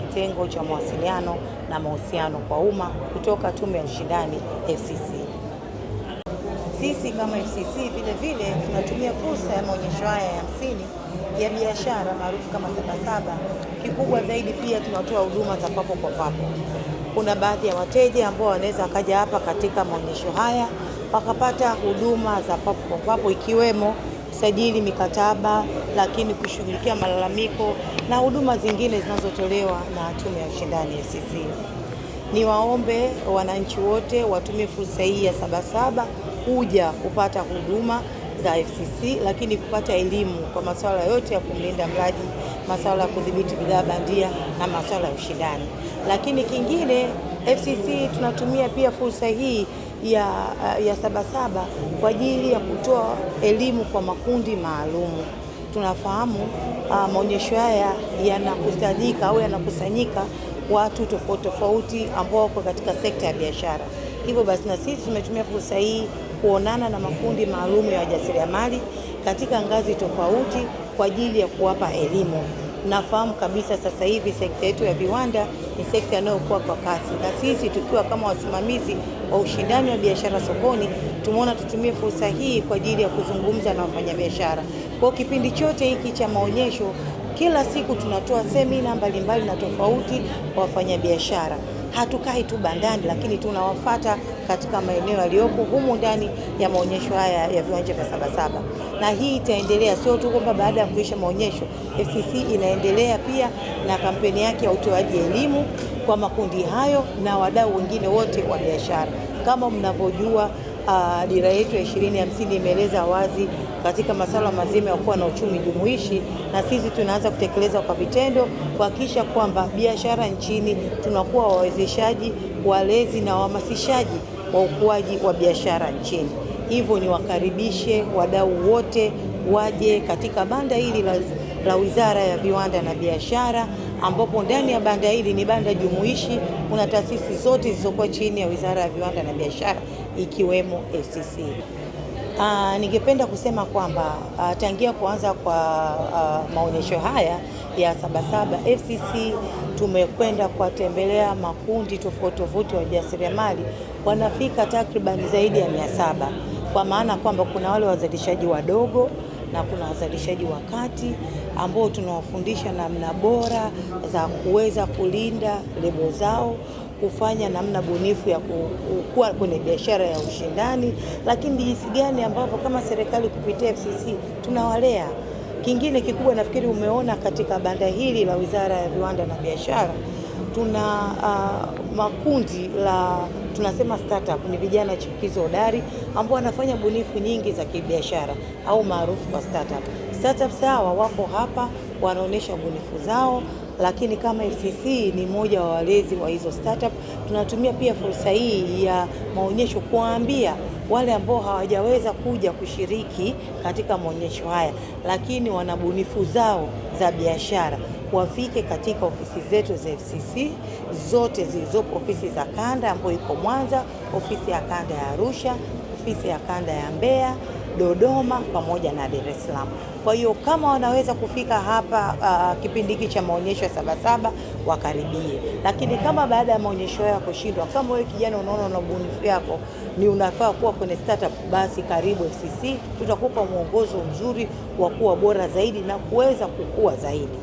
kitengo cha mawasiliano na mahusiano kwa umma kutoka Tume ya Ushindani FCC. Sisi kama FCC vile vile tunatumia fursa ya maonyesho haya ya 50 ya biashara maarufu kama Sabasaba. Kikubwa zaidi pia tunatoa huduma za papo kwa papo. Kuna baadhi ya wateja ambao wanaweza wakaja hapa katika maonyesho haya wakapata huduma za papo kwa papo, ikiwemo sajili mikataba, lakini kushughulikia malalamiko na huduma zingine zinazotolewa na Tume ya Ushindani FCC. Niwaombe wananchi wote watumie fursa hii ya Sabasaba kuja kupata huduma za FCC, lakini kupata elimu kwa masuala yote ya kumlinda mlaji, masuala ya kudhibiti bidhaa bandia na masuala ya ushindani. Lakini kingine, FCC tunatumia pia fursa hii ya Sabasaba kwa ajili ya kutoa elimu kwa makundi maalumu. Tunafahamu maonyesho haya yanakusanyika au yanakusanyika watu tofauti tofauti ambao wako katika sekta ya biashara. Hivyo basi na sisi tumetumia fursa hii kuonana na makundi maalum ya wajasiriamali katika ngazi tofauti kwa ajili ya kuwapa elimu. Nafahamu kabisa sasa hivi sekta yetu ya viwanda ni sekta inayokuwa kwa kasi, na sisi tukiwa kama wasimamizi wa ushindani wa biashara sokoni tumeona tutumie fursa hii kwa ajili ya kuzungumza na wafanyabiashara. Kwa kipindi chote hiki cha maonyesho, kila siku tunatoa semina mbalimbali na tofauti kwa wafanyabiashara. Hatukai tu bandani, lakini tunawafuata katika maeneo yaliyopo humu ndani ya maonyesho haya ya viwanja vya Sabasaba. Na hii itaendelea, sio tu kwamba baada ya kuisha maonyesho. FCC inaendelea pia na kampeni yake ya utoaji elimu kwa makundi hayo na wadau wengine wote wa biashara. Kama mnavyojua, dira yetu ya 2050 imeeleza wazi katika masuala mazima ya kuwa na uchumi jumuishi, na sisi tunaanza kutekeleza kwa vitendo kuhakikisha kwamba biashara nchini tunakuwa wawezeshaji, walezi na wahamasishaji wa ukuaji wa biashara nchini. Hivyo niwakaribishe wadau wote waje katika banda hili la Wizara ya Viwanda na Biashara, ambapo ndani ya banda hili ni banda jumuishi. Kuna taasisi zote zilizokuwa chini ya Wizara ya Viwanda na Biashara ikiwemo FCC. Ningependa kusema kwamba tangia kuanza kwa maonyesho haya ya Sabasaba, FCC tumekwenda kuwatembelea makundi tofauti tofauti wa wajasiriamali, wanafika takriban zaidi ya 700, kwa maana kwamba kuna wale wazalishaji wadogo na kuna wazalishaji wa kati ambao tunawafundisha namna bora za kuweza kulinda lebo zao, kufanya namna bunifu ya kukua kwenye biashara ya ushindani, lakini jinsi gani ambavyo kama serikali kupitia FCC tunawalea. Kingine kikubwa nafikiri umeona katika banda hili la Wizara ya Viwanda na Biashara, tuna makundi tunasema startup, ni vijana chipukizi hodari ambao wanafanya bunifu nyingi za kibiashara au maarufu kwa startup. Startups hawa wako hapa wanaonesha bunifu zao, lakini kama FCC ni mmoja wa walezi wa hizo startup, tunatumia pia fursa hii ya maonyesho kuwaambia wale ambao hawajaweza kuja kushiriki katika maonyesho haya, lakini wana bunifu zao za biashara, wafike katika ofisi zetu za FCC zote zilizopo, ofisi za kanda ambayo iko Mwanza, ofisi ya kanda ya Arusha, ofisi ya kanda ya Mbeya, Dodoma pamoja na Dar es Salaam. Kwa hiyo kama wanaweza kufika hapa kipindi hiki cha maonyesho ya Sabasaba, wakaribie. Lakini kama baada ya maonyesho ya kushindwa, kama wewe kijana unaona na ubunifu yako ni unafaa kuwa kwenye startup, basi karibu FCC, tutakupa mwongozo mzuri wa kuwa bora zaidi na kuweza kukua zaidi.